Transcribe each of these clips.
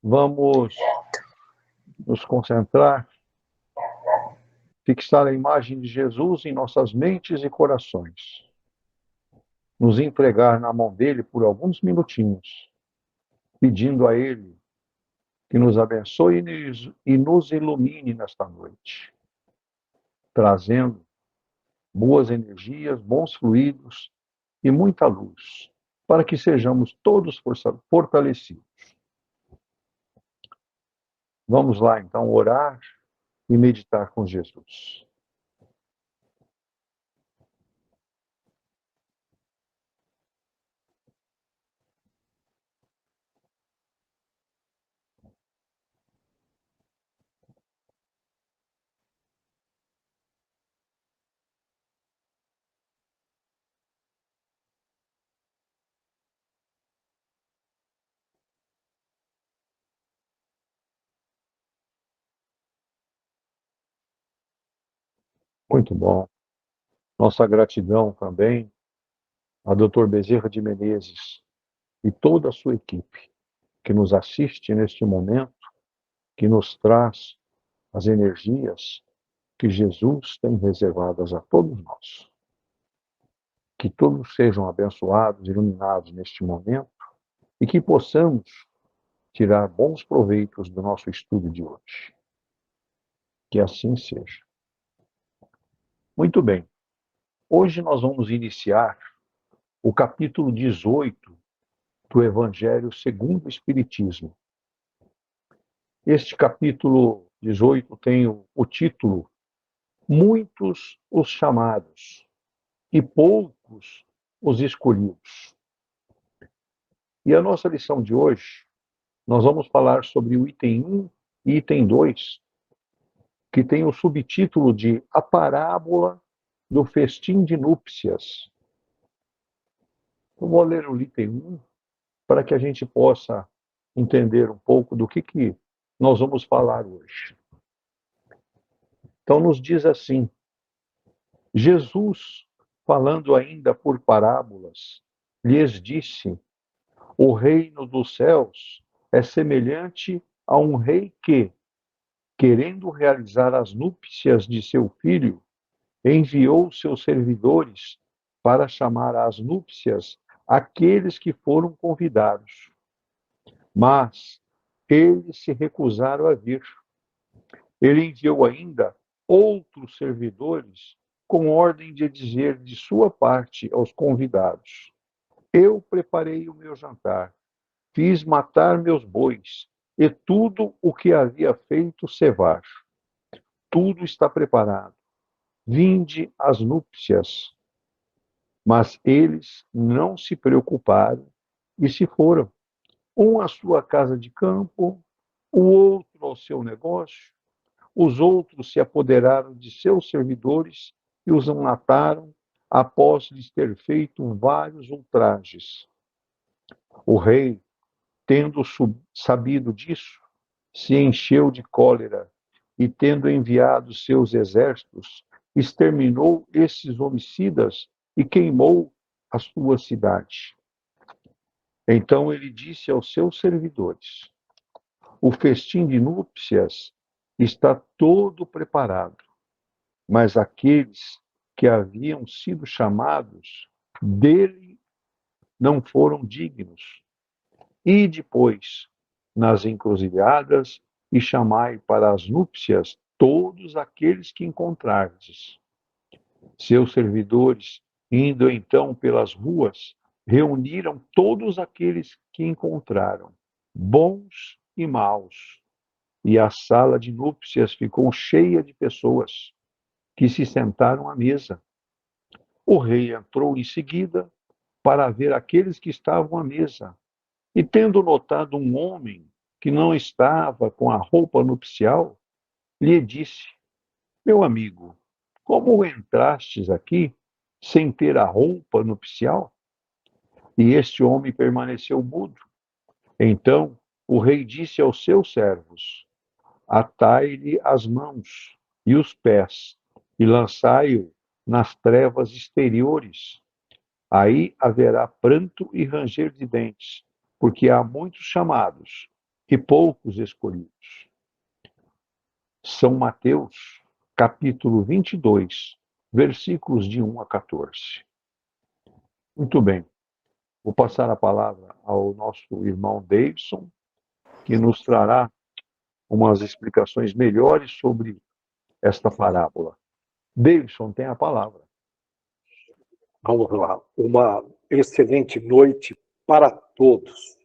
Vamos nos concentrar, fixar a imagem de Jesus em nossas mentes e corações, nos entregar na mão dele por alguns minutinhos, pedindo a ele que nos abençoe e nos ilumine nesta noite, trazendo boas energias, bons fluidos e muita luz, para que sejamos todos fortalecidos. Vamos lá, então, orar e meditar com Jesus. Muito bom. Nossa gratidão também a Dr. Bezerra de Menezes e toda a sua equipe que nos assiste neste momento, que nos traz as energias que Jesus tem reservadas a todos nós. Que todos sejam abençoados, iluminados neste momento e que possamos tirar bons proveitos do nosso estudo de hoje. Que assim seja. Muito bem. Hoje nós vamos iniciar o capítulo 18 do Evangelho segundo o Espiritismo. Este capítulo 18 tem o título Muitos os chamados e poucos os escolhidos. E a nossa lição de hoje, nós vamos falar sobre o item 1 e item 2, que tem o subtítulo de A Parábola do Festim de Núpcias. Eu vou ler o item 1 para que a gente possa entender um pouco do que nós vamos falar hoje. Então, nos diz assim: Jesus, falando ainda por parábolas, lhes disse: O reino dos céus é semelhante a um rei que, querendo realizar as núpcias de seu filho, enviou seus servidores para chamar às núpcias aqueles que foram convidados. Mas eles se recusaram a vir. Ele enviou ainda outros servidores com ordem de dizer de sua parte aos convidados: Eu preparei o meu jantar, fiz matar meus bois e tudo o que havia feito cevar. Tudo está preparado. Vinde às núpcias. Mas eles não se preocuparam e se foram, um à sua casa de campo, o outro ao seu negócio. Os outros se apoderaram de seus servidores e os mataram após lhes ter feito vários ultrajes. O rei, tendo sabido disso, se encheu de cólera e, tendo enviado seus exércitos, exterminou esses homicidas e queimou a sua cidade. Então ele disse aos seus servidores: O festim de núpcias está todo preparado, mas aqueles que haviam sido chamados dele não foram dignos. E depois, nas encruzilhadas, e chamai para as núpcias todos aqueles que encontrardes. Seus servidores, indo então pelas ruas, reuniram todos aqueles que encontraram, bons e maus, e a sala de núpcias ficou cheia de pessoas que se sentaram à mesa. O rei entrou em seguida para ver aqueles que estavam à mesa, e tendo notado um homem que não estava com a roupa nupcial, lhe disse: Meu amigo, como entrastes aqui sem ter a roupa nupcial? E este homem permaneceu mudo. Então o rei disse aos seus servos: Atai-lhe as mãos e os pés e lançai-o nas trevas exteriores. Aí haverá pranto e ranger de dentes, porque há muitos chamados e poucos escolhidos. São Mateus, capítulo 22, versículos de 1 a 14. Muito bem. Vou passar a palavra ao nosso irmão Davidson, que nos trará umas explicações melhores sobre esta parábola. Davidson, tem a palavra. Vamos lá. Uma excelente noite para todos.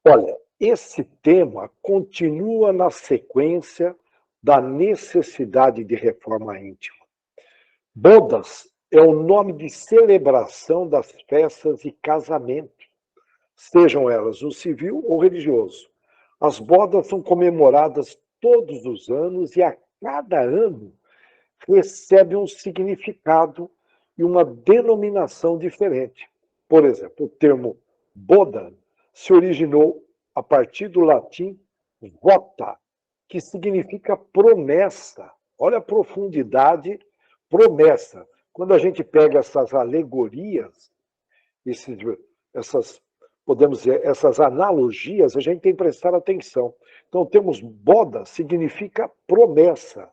Olha, esse tema continua na sequência da necessidade de reforma íntima. Bodas é o nome de celebração das festas de casamento, sejam elas no civil ou religioso. As bodas são comemoradas todos os anos e a cada ano recebe um significado e uma denominação diferente. Por exemplo, o termo boda se originou a partir do latim vota, que significa promessa. Olha a profundidade, promessa. Quando a gente pega essas alegorias, podemos dizer, essas analogias, a gente tem que prestar atenção. Então, temos boda significa promessa.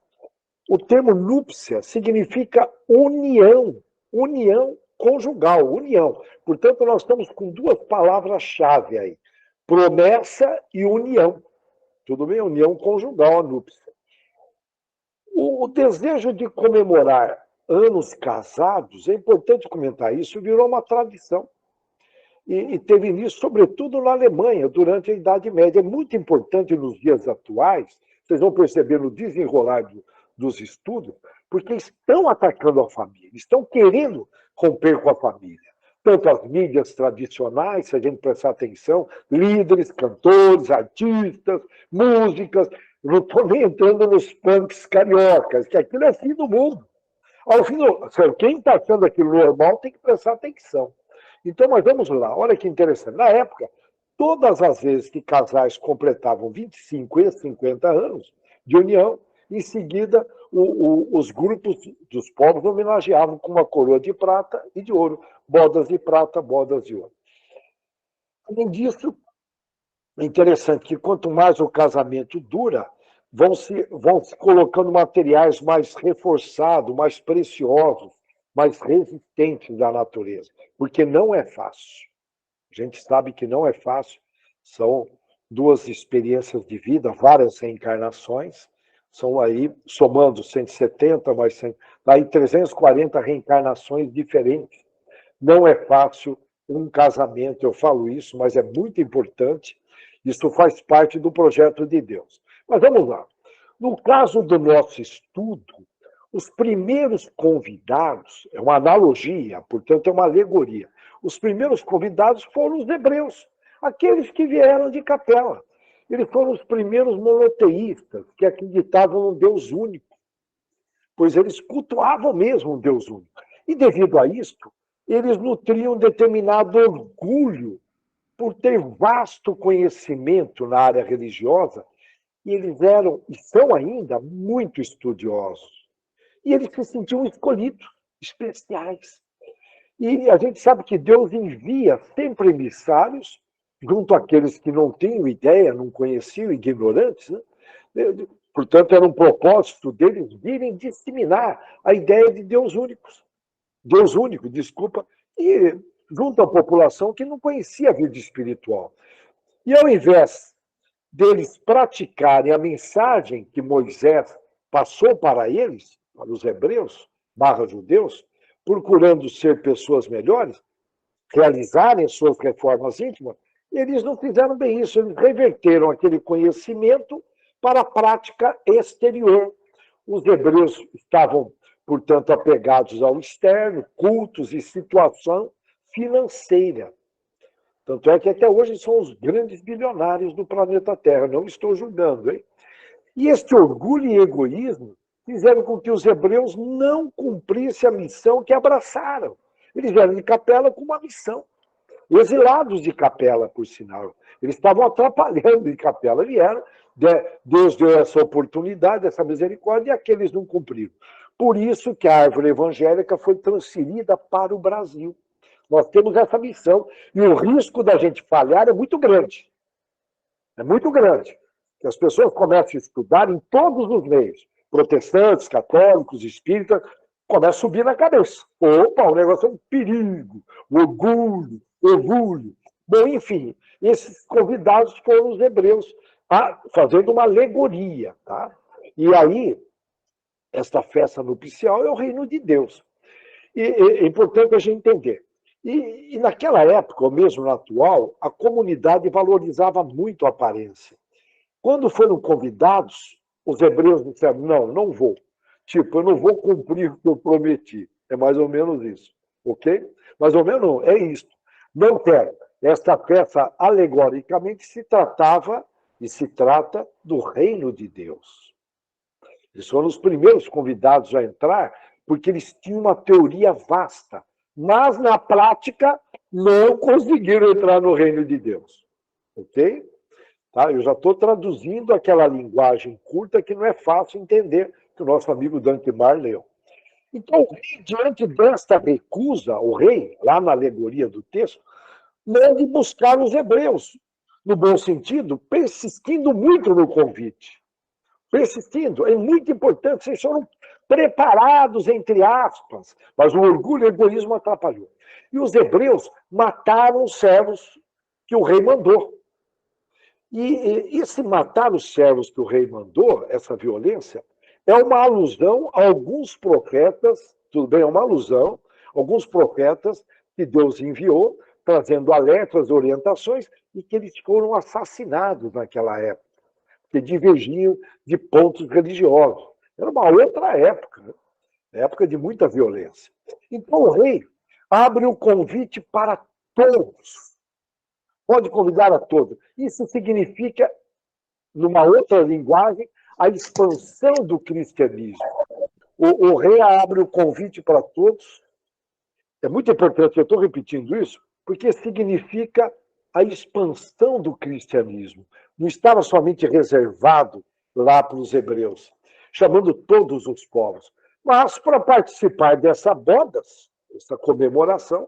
O termo núpcia significa união, união conjugal, união. Portanto, nós estamos com duas palavras-chave aí: promessa e união. Tudo bem? União conjugal, a núpcia. O desejo de comemorar anos casados, é importante comentar isso, virou uma tradição. E teve início, sobretudo, na Alemanha, durante a Idade Média. É muito importante nos dias atuais, vocês vão perceber no desenrolar dos estudos, porque estão atacando a família, estão querendo romper com a família. Tanto as mídias tradicionais, se a gente prestar atenção, líderes, cantores, artistas, músicas. Não estou nem entrando nos punks cariocas, que aquilo é fim do mundo. Ao fim quem está achando aquilo normal tem que prestar atenção. Então, mas vamos lá, olha que interessante. Na época, todas as vezes que casais completavam 25 e 50 anos de união, em seguida, os grupos dos povos homenageavam com uma coroa de prata e de ouro. Bodas de prata, bodas de ouro. Além disso, é interessante que quanto mais o casamento dura, vão se colocando materiais mais reforçados, mais preciosos, mais resistentes da natureza, porque não é fácil. A gente sabe que não é fácil, são duas experiências de vida, várias reencarnações, são aí, somando 170, mais 100, aí 340 reencarnações diferentes. Não é fácil um casamento, eu falo isso, mas é muito importante, isso faz parte do projeto de Deus. Mas vamos lá. No caso do nosso estudo, os primeiros convidados, é uma analogia, portanto é uma alegoria. Os primeiros convidados foram os hebreus, aqueles que vieram de Capela. Eles foram os primeiros monoteístas, que acreditavam num Deus único, pois eles cultuavam mesmo um Deus único. E devido a isto, eles nutriam determinado orgulho por ter vasto conhecimento na área religiosa, e eles eram, e são ainda, muito estudiosos. E eles se sentiam escolhidos, especiais. E a gente sabe que Deus envia sempre emissários, junto àqueles que não tinham ideia, não conheciam, ignorantes, né? Portanto, era um propósito deles virem disseminar a ideia de Deus único, desculpa, e junto à população que não conhecia a vida espiritual. E ao invés deles praticarem a mensagem que Moisés passou para eles, para os hebreus, judeus, procurando ser pessoas melhores, realizarem suas reformas íntimas, eles não fizeram bem isso, eles reverteram aquele conhecimento para a prática exterior. Os hebreus estavam, portanto, apegados ao externo, cultos e situação financeira. Tanto é que até hoje são os grandes bilionários do planeta Terra, não estou julgando, hein? E este orgulho e egoísmo fizeram com que os hebreus não cumprissem a missão que abraçaram. Eles vieram de Capela com uma missão. Exilados de Capela, por sinal. Eles estavam atrapalhando em Capela. Vieram, Deus deu essa oportunidade, essa misericórdia, e aqueles não cumpriram. Por isso que a árvore evangélica foi transferida para o Brasil. Nós temos essa missão. E o risco da gente falhar é muito grande. É muito grande. Que as pessoas começam a estudar em todos os meios. Protestantes, católicos, espíritas, começa a subir na cabeça. Opa, o negócio é um perigo, orgulho, orgulho. Bom, enfim, esses convidados foram os hebreus, fazendo uma alegoria. Tá? E aí, esta festa nupcial é o reino de Deus. E é importante a gente entender. E naquela época, ou mesmo na atual, a comunidade valorizava muito a aparência. Quando foram convidados, os hebreus disseram, não vou. Tipo, eu não vou cumprir o que eu prometi. É mais ou menos isso. Ok? Mais ou menos não, é isso. Não quero. Esta peça, alegoricamente, se tratava e se trata do reino de Deus. Eles foram os primeiros convidados a entrar, porque eles tinham uma teoria vasta. Mas, na prática, não conseguiram entrar no reino de Deus. Ok? Tá? Eu já estou traduzindo aquela linguagem curta que não é fácil entender, que o nosso amigo Dante Mar leu. Então, o rei, diante desta recusa, o rei, lá na alegoria do texto, manda buscar os hebreus, no bom sentido, persistindo muito no convite. Persistindo, é muito importante, vocês foram preparados, entre aspas, mas o orgulho e o egoísmo atrapalhou. E os hebreus mataram os servos que o rei mandou. E esse matar os servos que o rei mandou, essa violência, é uma alusão a alguns profetas, tudo bem, é uma alusão, alguns profetas que Deus enviou, trazendo alertas, orientações, e que eles foram assassinados naquela época, que divergiam de pontos religiosos. Era uma outra época, né? Época de muita violência. Então o rei abre o convite para todos. Pode convidar a todos. Isso significa, numa outra linguagem, a expansão do cristianismo. O rei abre o convite para todos. É muito importante, eu estou repetindo isso, porque significa a expansão do cristianismo. Não estava somente reservado lá para os hebreus, chamando todos os povos. Mas, para participar dessa bodas, essa comemoração,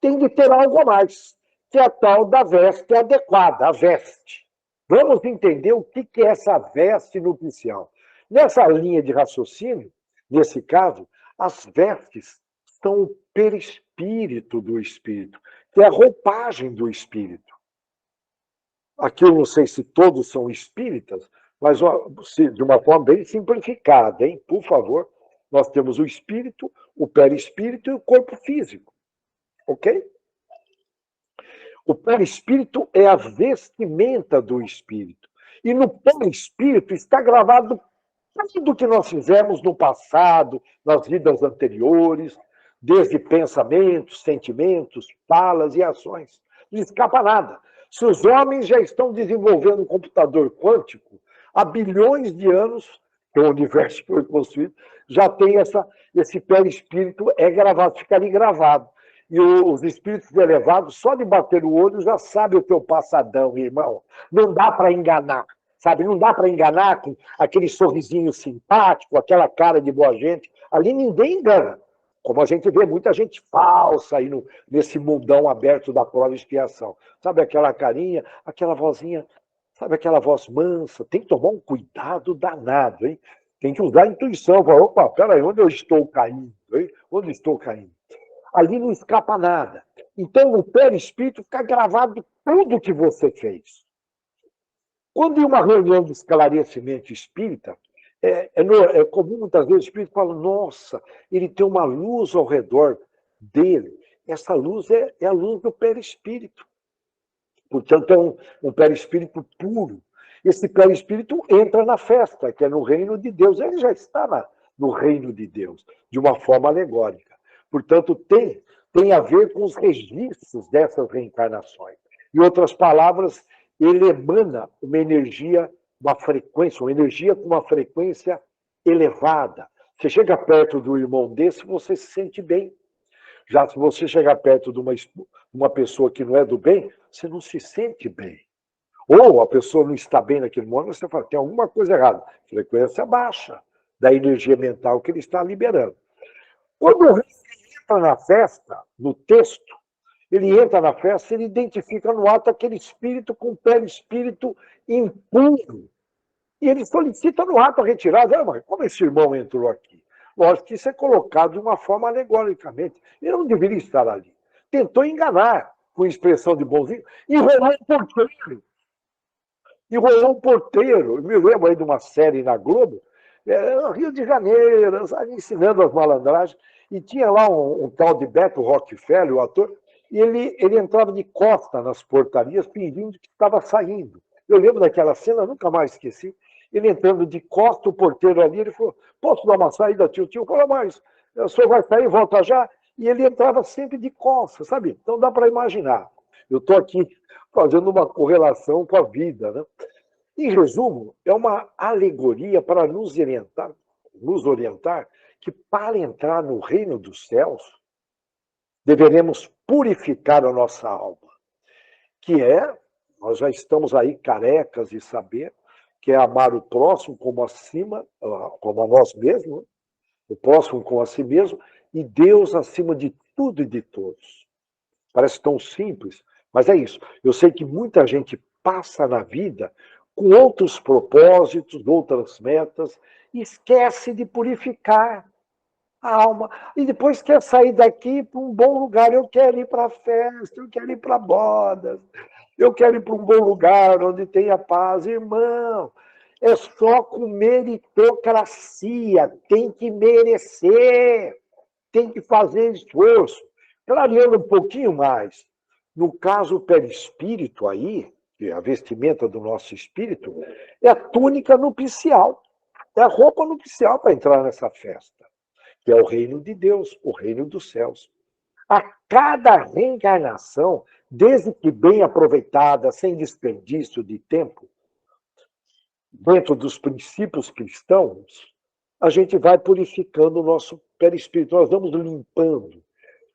tem de ter algo a mais, que é a tal da veste adequada, a veste. Vamos entender o que é essa veste nupcial. Nessa linha de raciocínio, nesse caso, as vestes são o perispírito do espírito, que é a roupagem do espírito. Aqui eu não sei se todos são espíritas, mas de uma forma bem simplificada, hein? Por favor, nós temos o espírito, o perispírito e o corpo físico. Ok? O perispírito é a vestimenta do espírito. E no perispírito está gravado tudo que nós fizemos no passado, nas vidas anteriores, desde pensamentos, sentimentos, falas e ações. Não escapa nada. Se os homens já estão desenvolvendo um computador quântico, há bilhões de anos, que o universo foi construído, já tem esse perispírito gravado, fica ali gravado. E os espíritos elevados, só de bater o olho, já sabe o teu passadão, irmão. Não dá para enganar. Sabe, não dá para enganar com aquele sorrisinho simpático, aquela cara de boa gente. Ali ninguém engana. Como a gente vê muita gente falsa aí nesse mundão aberto da prova e expiação. Sabe aquela carinha, aquela vozinha, sabe aquela voz mansa? Tem que tomar um cuidado danado, hein? Tem que usar a intuição. Falar, opa, peraí, onde eu estou caindo? Hein? Onde estou caindo? Ali não escapa nada. Então, no perispírito fica gravado tudo que você fez. Quando em uma reunião de esclarecimento espírita, é comum muitas vezes o espírito fala, nossa, ele tem uma luz ao redor dele. Essa luz é a luz do perispírito. Portanto, é um perispírito puro. Esse perispírito entra na festa, que é no reino de Deus. Ele já está no reino de Deus, de uma forma alegórica. Portanto, tem a ver com os registros dessas reencarnações. Em outras palavras, ele emana uma energia, uma energia com uma frequência elevada. Você chega perto do irmão desse, você se sente bem. Já se você chegar perto de uma pessoa que não é do bem, você não se sente bem. Ou a pessoa não está bem naquele momento, você fala, tem alguma coisa errada. Frequência baixa da energia mental que ele está liberando. Quando o rei entra na festa, no texto, Ele entra na festa, ele identifica no ato aquele espírito com o perispírito impuro. E ele solicita no ato a retirada. Mas como esse irmão entrou aqui? Lógico que isso é colocado de uma forma alegoricamente. Ele não deveria estar ali. Tentou enganar, com expressão de bonzinho, enrolou um porteiro. Enrolou um porteiro. Eu me lembro aí de uma série na Globo, Rio de Janeiro, ensinando as malandragens. E tinha lá um tal de Beto Rockefeller, o ator, e ele entrava de costa nas portarias, fingindo que estava saindo. Eu lembro daquela cena, nunca mais esqueci. Ele entrando de costa, o porteiro ali, ele falou, posso dar uma saída, tio? Tio falou, mas o senhor vai sair, volta já? E ele entrava sempre de costas, sabe? Então dá para imaginar. Eu estou aqui fazendo uma correlação com a vida, né? Em resumo, é uma alegoria para nos orientar que para entrar no reino dos céus, deveremos purificar a nossa alma, que nós já estamos aí carecas de saber, que é amar o próximo como como a nós mesmos, o próximo como a si mesmo, e Deus acima de tudo e de todos. Parece tão simples, mas é isso. Eu sei que muita gente passa na vida com outros propósitos, outras metas, e esquece de purificar a alma. E depois quer sair daqui para um bom lugar. Eu quero ir para a festa, eu quero ir para bodas, eu quero ir para um bom lugar onde tenha paz. Irmão, é só com meritocracia, tem que merecer, tem que fazer esforço. Clareando um pouquinho mais, no caso o perispírito aí, que é a vestimenta do nosso espírito, é a túnica nupcial, é a roupa nupcial para entrar nessa festa, que é o reino de Deus, o reino dos céus. A cada reencarnação, desde que bem aproveitada, sem desperdício de tempo, dentro dos princípios cristãos, a gente vai purificando o nosso perispírito, nós vamos limpando.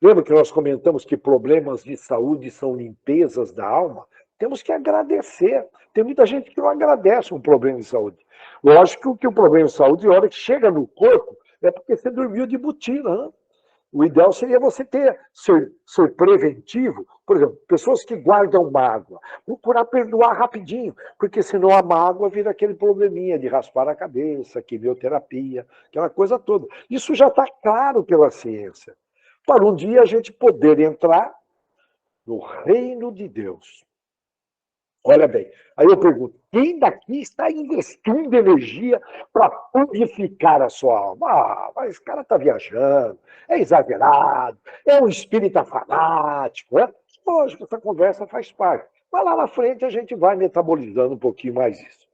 Lembra que nós comentamos que problemas de saúde são limpezas da alma? Temos que agradecer. Tem muita gente que não agradece um problema de saúde. Lógico que o problema de saúde, na hora que chega no corpo, é porque você dormiu de botina. Né? O ideal seria você ser preventivo. Por exemplo, pessoas que guardam mágoa, procurar perdoar rapidinho, porque senão a mágoa vira aquele probleminha de raspar a cabeça, quimioterapia, aquela coisa toda. Isso já está claro pela ciência. Para um dia a gente poder entrar no reino de Deus. Olha bem, aí eu pergunto, quem daqui está investindo energia para purificar a sua alma? Ah, mas esse cara está viajando, é exagerado, é um espírita fanático. Né? Lógico, essa conversa faz parte. Mas lá na frente a gente vai metabolizando um pouquinho mais isso.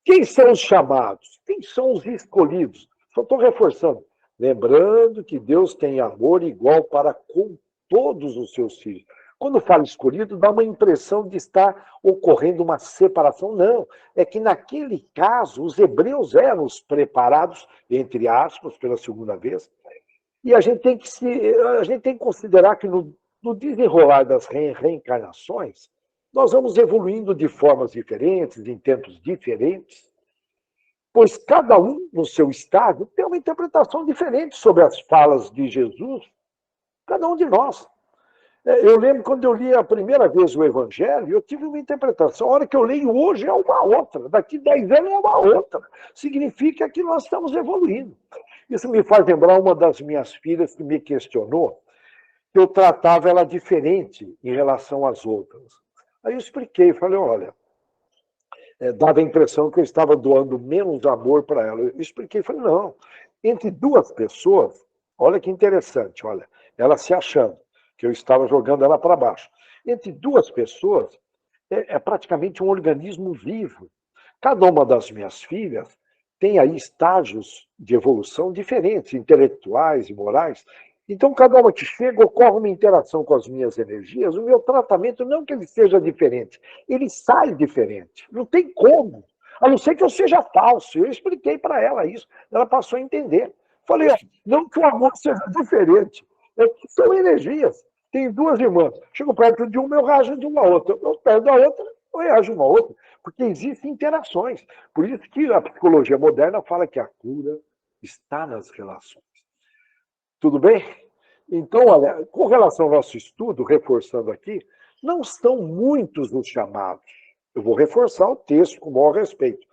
Quem são os chamados? Quem são os escolhidos? Só estou reforçando. Lembrando que Deus tem amor igual para com todos os seus filhos. Quando fala escolhido, dá uma impressão de estar ocorrendo uma separação. Não, é que naquele caso os hebreus eram os preparados, entre aspas, pela segunda vez, e a gente tem que considerar que no desenrolar das reencarnações, nós vamos evoluindo de formas diferentes, em tempos diferentes, pois cada um, no seu estado, tem uma interpretação diferente sobre as falas de Jesus, cada um de nós. Eu lembro quando eu li a primeira vez o Evangelho, eu tive uma interpretação. A hora que eu leio hoje é uma outra, daqui 10 anos é uma outra. Significa que nós estamos evoluindo. Isso me faz lembrar uma das minhas filhas que me questionou, que eu tratava ela diferente em relação às outras. Aí eu expliquei, falei, olha, dava a impressão que eu estava doando menos amor para ela. Eu expliquei, falei, não, entre duas pessoas, olha que interessante, olha, ela se achando que eu estava jogando ela para baixo. Entre duas pessoas, é praticamente um organismo vivo. Cada uma das minhas filhas tem aí estágios de evolução diferentes, intelectuais e morais. Então, cada uma que chega, ocorre uma interação com as minhas energias. O meu tratamento não que ele seja diferente, ele sai diferente. Não tem como. A não ser que eu seja falso. Eu expliquei para ela isso. Ela passou a entender. Falei, não que o amor seja diferente, é que são energias. Tem duas irmãs. Chego perto de uma, eu reajo de uma outra. Eu perto da outra, eu reajo de uma outra. Porque existem interações. Por isso que a psicologia moderna fala que a cura está nas relações. Tudo bem? Então, olha, com relação ao nosso estudo, reforçando aqui, não são muitos os chamados. Eu vou reforçar o texto com o maior respeito.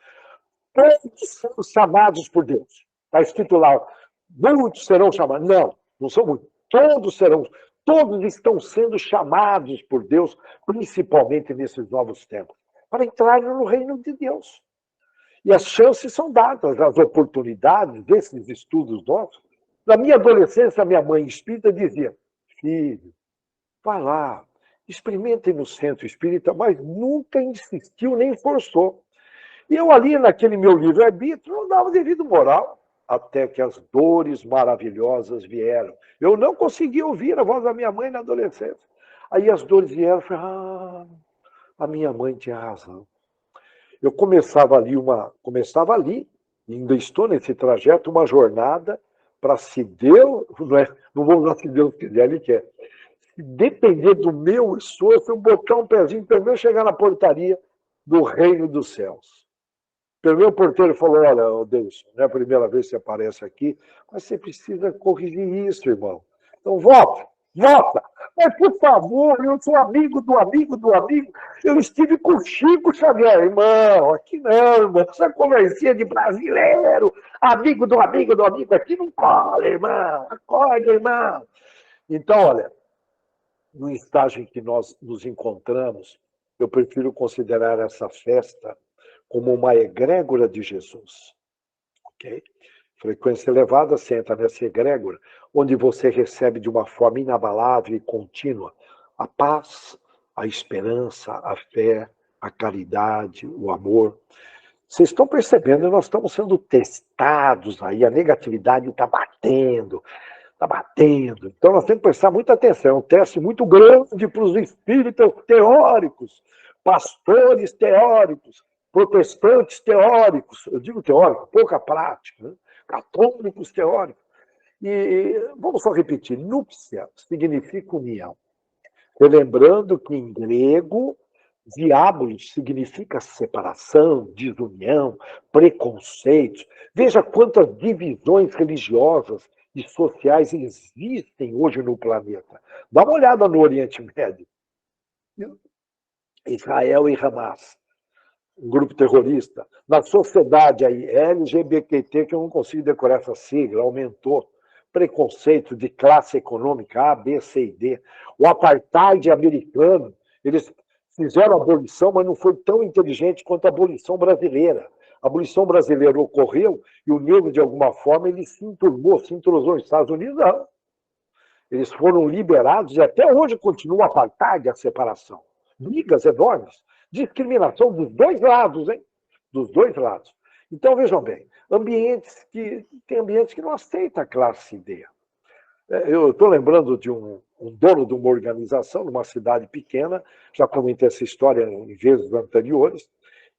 Todos são chamados por Deus. Está escrito lá, muitos serão chamados. Não, não são muitos. Todos serão, todos estão sendo chamados por Deus, principalmente nesses novos tempos, para entrar no reino de Deus. E as chances são dadas, as oportunidades desses estudos nossos. Na minha adolescência, minha mãe espírita dizia, filho, vai lá, experimentem no centro espírita, mas nunca insistiu nem forçou. E eu ali, naquele meu livre-arbítrio, não dava devido moral, até que as dores maravilhosas vieram. Eu não conseguia ouvir a voz da minha mãe na adolescência. Aí as dores vieram, eu falei, a minha mãe tinha razão. Eu começava ali, ainda estou nesse trajeto, uma jornada para se Deus, não vou usar se Deus quiser, Ele quer. Se depender do meu esforço, eu botar um pezinho, pelo menos chegar na portaria do reino dos céus. Pelo menos o porteiro falou, olha, Deus, não é a primeira vez que você aparece aqui, mas você precisa corrigir isso, irmão. Então, volta. Mas, por favor, eu sou amigo do amigo do amigo. Eu estive com o Chico Xavier, irmão. Aqui não, irmão. Essa conversinha de brasileiro. Amigo do amigo do amigo. Aqui não cola, irmão. Acorda, irmão. Então, olha, no estágio em que nós nos encontramos, eu prefiro considerar essa festa como uma egrégora de Jesus. Ok? Frequência elevada, você entra nessa egrégora, onde você recebe de uma forma inabalável e contínua a paz, a esperança, a fé, a caridade, o amor. Vocês estão percebendo, nós estamos sendo testados aí, a negatividade está batendo. Está batendo. Então nós temos que prestar muita atenção. É um teste muito grande para os espíritas teóricos, pastores teóricos, protestantes teóricos, eu digo teórico, pouca prática, né? Católicos teóricos. E vamos só repetir: núpcia significa união. Lembrando que em grego, diabolos significa separação, desunião, preconceitos. Veja quantas divisões religiosas e sociais existem hoje no planeta. Dá uma olhada no Oriente Médio. Israel e Hamas, um grupo terrorista. Na sociedade aí, LGBT, que eu não consigo decorar essa sigla, aumentou. Preconceito de classe econômica A, B, C e D. O apartheid americano, eles fizeram a abolição, mas não foi tão inteligente quanto a abolição brasileira. A abolição brasileira ocorreu e o negro, de alguma forma, ele se enturmou, se entrosou nos Estados Unidos, não. Eles foram liberados e até hoje continua o apartheid, a separação. Brigas enormes, discriminação dos dois lados, hein? Dos dois lados. Então, vejam bem, tem ambientes que não aceitam a classe D. Eu estou lembrando de um dono de uma organização, numa cidade pequena, já comentei essa história em vezes anteriores,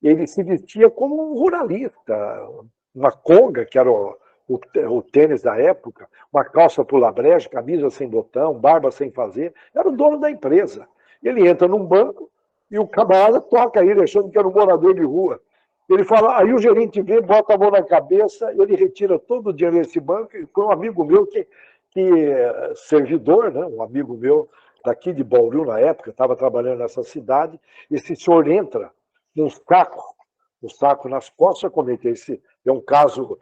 ele se vestia como um ruralista, uma conga, que era o tênis da época, uma calça pula brejo, camisa sem botão, barba sem fazer, era o dono da empresa. Ele entra num banco e o camarada toca ele, achando que era um morador de rua. Ele fala, aí o gerente vê, bota a mão na cabeça, ele retira todo o dinheiro desse banco, e foi um amigo meu que servidor, né, um amigo meu daqui de Bauru na época, estava trabalhando nessa cidade, esse senhor entra num saco nas costas, eu comentei, esse é um caso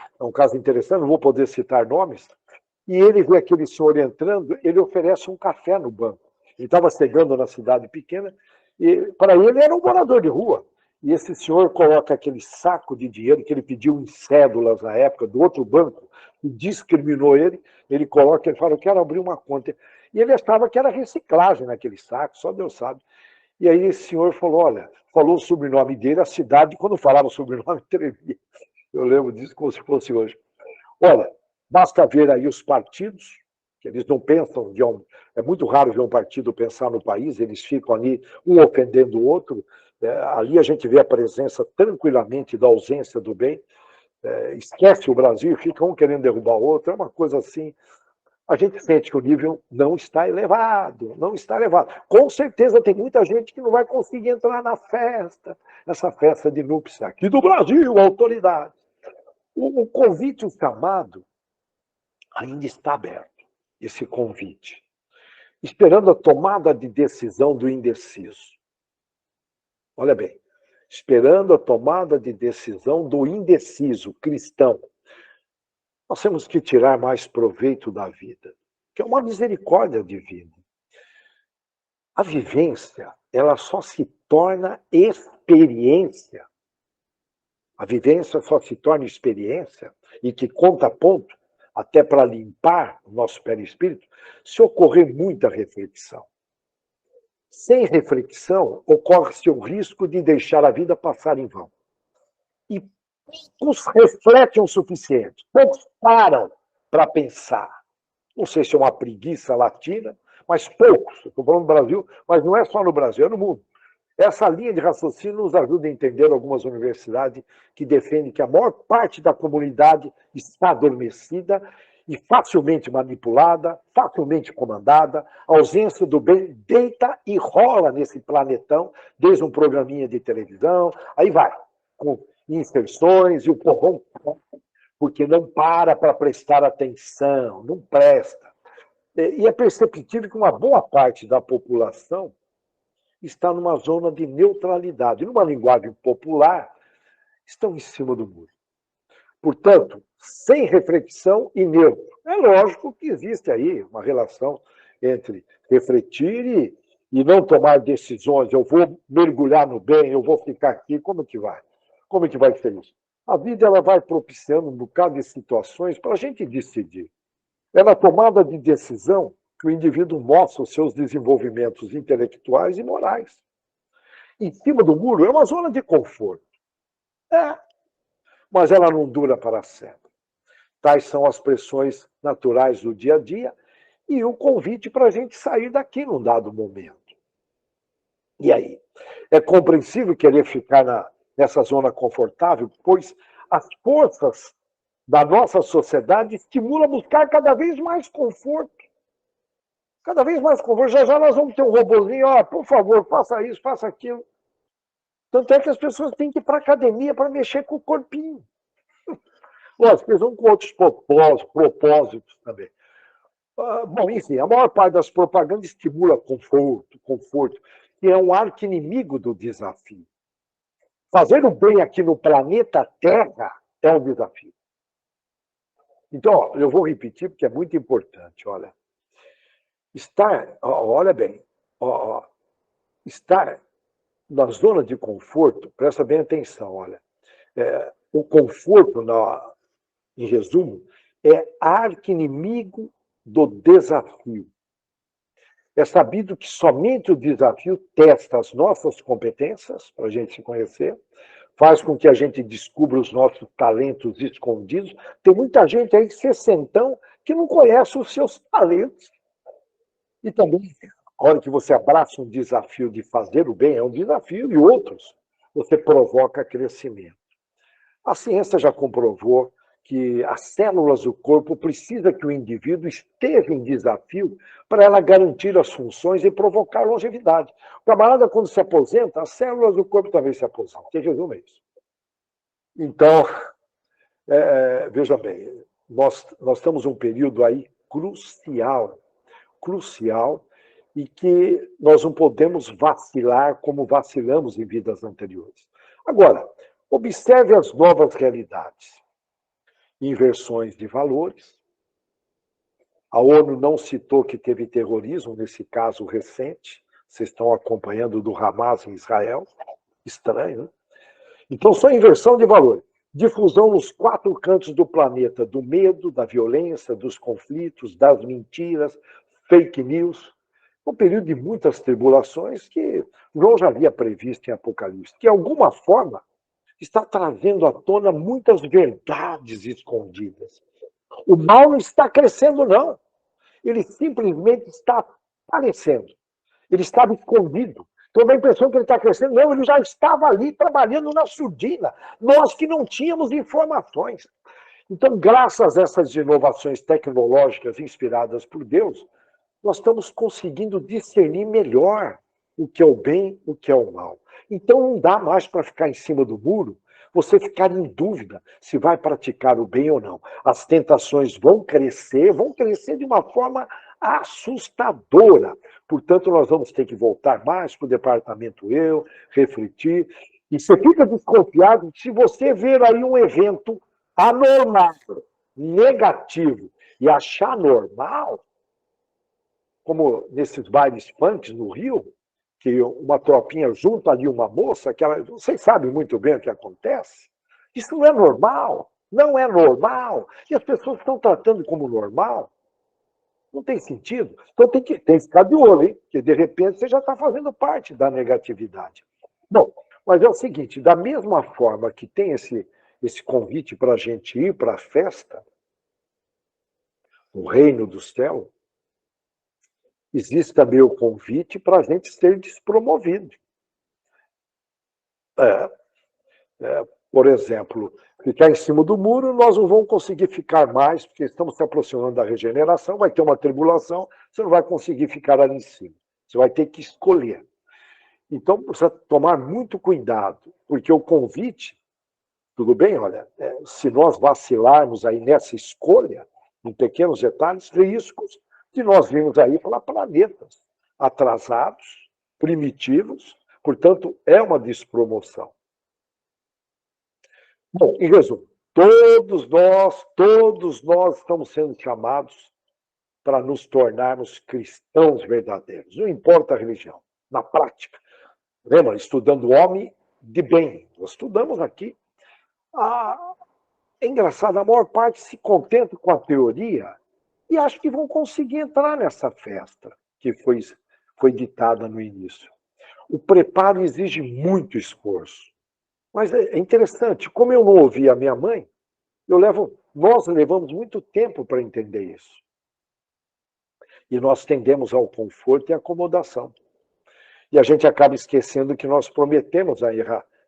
interessante, não vou poder citar nomes, e ele vê aquele senhor entrando, ele oferece um café no banco. Ele estava chegando na cidade pequena, e para ele era um morador de rua. E esse senhor coloca aquele saco de dinheiro que ele pediu em cédulas na época, do outro banco, e discriminou ele, ele coloca, ele fala, eu quero abrir uma conta. E ele achava que era reciclagem naquele saco, só Deus sabe. E aí esse senhor falou, olha, falou o sobrenome dele, a cidade, quando falava o sobrenome, tremia. Eu lembro disso como se fosse hoje. Olha, basta ver aí os partidos, que eles não pensam, é muito raro ver um partido pensar no país, eles ficam ali, um ofendendo o outro, ali a gente vê a presença tranquilamente da ausência do bem, esquece o Brasil e fica um querendo derrubar o outro, é uma coisa assim. A gente sente que o nível não está elevado, não está elevado. Com certeza tem muita gente que não vai conseguir entrar na festa, nessa festa de núpcia aqui do Brasil, autoridade. O convite, o chamado, ainda está aberto. esse convite, esperando a tomada de decisão do indeciso. Olha bem, esperando a tomada de decisão do indeciso cristão. Nós temos que tirar mais proveito da vida, que é uma misericórdia divina. A vivência, ela só se torna experiência. A vivência só se torna experiência e que conta ponto, até para limpar o nosso perispírito, se ocorrer muita reflexão. Sem reflexão, ocorre-se o risco de deixar a vida passar em vão. E poucos refletem o suficiente, poucos param para pensar. Não sei se é uma preguiça latina, mas poucos. Estou falando do Brasil, mas não é só no Brasil, é no mundo. Essa linha de raciocínio nos ajuda a entender algumas universidades que defendem que a maior parte da comunidade está adormecida e facilmente manipulada, facilmente comandada. A ausência do bem deita e rola nesse planetão, desde um programinha de televisão, aí vai, com inserções e o povão, porque não para prestar atenção, não presta. E é perceptível que uma boa parte da população está numa zona de neutralidade. Numa linguagem popular, estão em cima do muro. Portanto, sem reflexão e neutro. É lógico que existe aí uma relação entre refletir e não tomar decisões. Eu vou mergulhar no bem, eu vou ficar aqui. Como que vai? Como que vai ser isso? A vida ela vai propiciando um bocado de situações para a gente decidir. É na tomada de decisão que o indivíduo mostra os seus desenvolvimentos intelectuais e morais. Em cima do muro é uma zona de conforto. Mas ela não dura para sempre. Tais são as pressões naturais do dia a dia e o convite para a gente sair daqui num dado momento. E aí? É compreensível querer ficar nessa zona confortável, pois as forças da nossa sociedade estimulam a buscar cada vez mais conforto. Cada vez mais conforto. Já já nós vamos ter um robozinho, por favor, faça isso, faça aquilo. Tanto é que as pessoas têm que ir para a academia para mexer com o corpinho. Lógico, eles vão com outros propósitos também. Bom, enfim, a maior parte das propagandas estimula conforto, que é um arqui-inimigo do desafio. Fazer o bem aqui no planeta Terra é um desafio. Então, eu vou repetir porque é muito importante, olha. Olha bem, estar na zona de conforto, presta bem atenção, olha. O conforto, em resumo, é arqui-inimigo do desafio. É sabido que somente o desafio testa as nossas competências, para a gente se conhecer, faz com que a gente descubra os nossos talentos escondidos. Tem muita gente aí, sessentão, que não conhece os seus talentos. E também, a hora que você abraça um desafio de fazer o bem, é um desafio, e outros, você provoca crescimento. A ciência já comprovou que as células do corpo precisam que o indivíduo esteja em desafio para ela garantir as funções e provocar longevidade. O camarada, quando se aposenta, as células do corpo também se aposentam. Que resume isso. Então, veja bem, nós estamos num período aí crucial, e que nós não podemos vacilar como vacilamos em vidas anteriores. Agora, observe as novas realidades. Inversões de valores. A ONU não citou que teve terrorismo, nesse caso recente. Vocês estão acompanhando do Hamas em Israel. Estranho, né? Então, só inversão de valores. Difusão nos 4 cantos do planeta do medo, da violência, dos conflitos, das mentiras, fake news. Um período de muitas tribulações que João já havia previsto em Apocalipse. Que, de alguma forma, está trazendo à tona muitas verdades escondidas. O mal não está crescendo, não. Ele simplesmente está aparecendo. Ele estava escondido. Então dá a impressão que ele está crescendo. Não, ele já estava ali trabalhando na surdina. Nós que não tínhamos informações. Então, graças a essas inovações tecnológicas inspiradas por Deus, nós estamos conseguindo discernir melhor o que é o bem, o que é o mal. Então não dá mais para ficar em cima do muro, você ficar em dúvida se vai praticar o bem ou não. As tentações vão crescer de uma forma assustadora. Portanto, nós vamos ter que voltar mais para o departamento eu, refletir. E você fica desconfiado se você ver aí um evento anormal, negativo, e achar normal, como nesses bailes punks no Rio, que uma tropinha junta ali uma moça, que ela, vocês sabem muito bem o que acontece. Isso não é normal, não é normal. E as pessoas estão tratando como normal. Não tem sentido. Então tem que ficar de olho, hein? Porque de repente você já está fazendo parte da negatividade. Bom, mas é o seguinte, da mesma forma que tem esse convite para a gente ir para a festa, o reino do céu, existe também o convite para a gente ser despromovido. Por exemplo, ficar em cima do muro, nós não vamos conseguir ficar mais, porque estamos se aproximando da regeneração, vai ter uma tribulação, você não vai conseguir ficar ali em cima. Você vai ter que escolher. Então, precisa tomar muito cuidado, porque o convite, tudo bem, olha, se nós vacilarmos aí nessa escolha, em pequenos detalhes, riscos de nós virmos aí para planetas atrasados, primitivos, portanto, é uma despromoção. Bom, em resumo, todos nós estamos sendo chamados para nos tornarmos cristãos verdadeiros, não importa a religião, na prática. Lembra, estudando o homem de bem, nós estudamos aqui. É engraçado, a maior parte se contenta com a teoria e acha que vão conseguir entrar nessa festa que foi ditada no início. O preparo exige muito esforço. Mas é interessante, como eu não ouvi a minha mãe, nós levamos muito tempo para entender isso. E nós tendemos ao conforto e à acomodação. E a gente acaba esquecendo que nós prometemos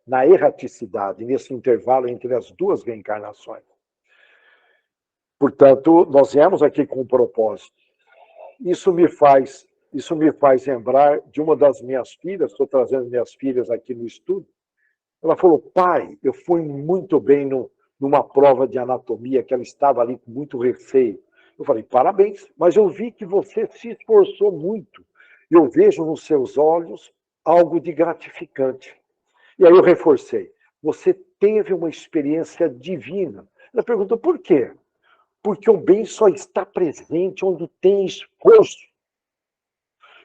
na erraticidade, nesse intervalo entre as duas reencarnações. Portanto, nós viemos aqui com um propósito. Isso me faz lembrar de uma das minhas filhas, estou trazendo minhas filhas aqui no estudo. Ela falou, pai, eu fui muito bem numa prova de anatomia, que ela estava ali com muito receio. Eu falei, parabéns, mas eu vi que você se esforçou muito. Eu vejo nos seus olhos algo de gratificante. E aí eu reforcei, você teve uma experiência divina. Ela perguntou, por quê? Porque o bem só está presente onde tem esforço.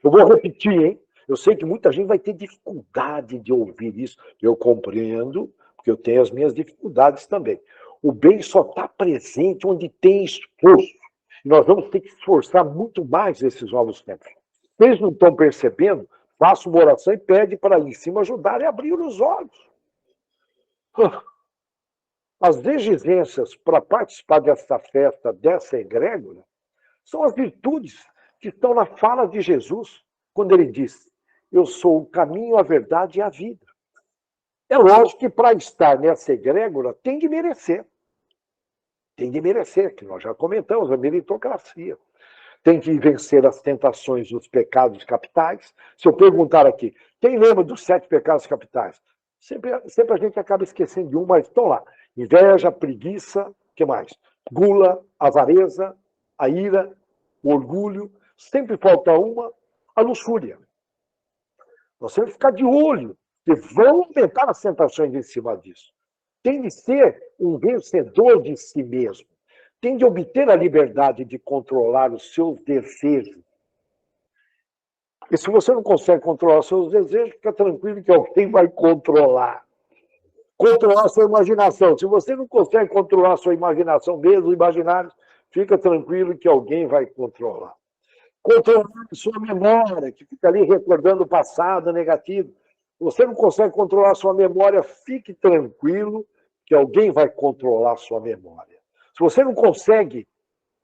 Eu vou repetir, hein? Eu sei que muita gente vai ter dificuldade de ouvir isso. Eu compreendo, porque eu tenho as minhas dificuldades também. O bem só está presente onde tem esforço. E nós vamos ter que esforçar muito mais nesses novos tempos. Vocês não estão percebendo? Faça uma oração e pede para ali em cima ajudarem a abrir os olhos. As exigências para participar dessa festa, dessa egrégora, são as virtudes que estão na fala de Jesus, quando ele diz, eu sou o caminho, a verdade e a vida. É lógico que para estar nessa egrégora tem de merecer. Tem de merecer, que nós já comentamos, a meritocracia. Tem que vencer as tentações dos pecados capitais. Se eu perguntar aqui, quem lembra dos 7 pecados capitais? Sempre a gente acaba esquecendo de um, mas estão lá. Inveja, preguiça, o que mais? Gula, avareza, a ira, o orgulho. Sempre falta uma, a luxúria. Nós temos que ficar de olho, que vão aumentar as tentações em cima disso. Tem de ser um vencedor de si mesmo. Tem de obter a liberdade de controlar os seus desejos. E se você não consegue controlar os seus desejos, fica tranquilo que alguém vai controlar. Controlar a sua imaginação. Se você não consegue controlar a sua imaginação, mesmo imaginários, fica tranquilo que alguém vai controlar. Controlar a sua memória, que fica ali recordando o passado negativo. Você não consegue controlar a sua memória, fique tranquilo que alguém vai controlar a sua memória. Se você não consegue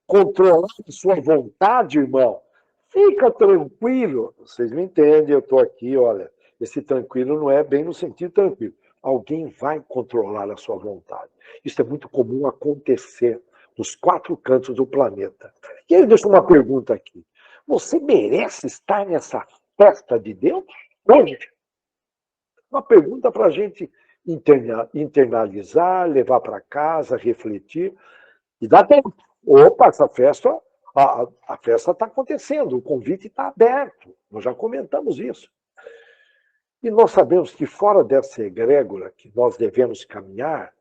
controlar a sua vontade, irmão, fica tranquilo. Vocês me entendem, eu estou aqui, olha, esse tranquilo não é bem no sentido tranquilo. Alguém vai controlar a sua vontade. Isso é muito comum acontecer nos 4 cantos do planeta. E aí deixa uma pergunta aqui. Você merece estar nessa festa de Deus hoje? Uma pergunta para a gente internalizar, levar para casa, refletir, e dá tempo. Opa, essa festa, a festa está acontecendo, o convite está aberto, nós já comentamos isso. E nós sabemos que fora dessa egrégora que nós devemos caminhar,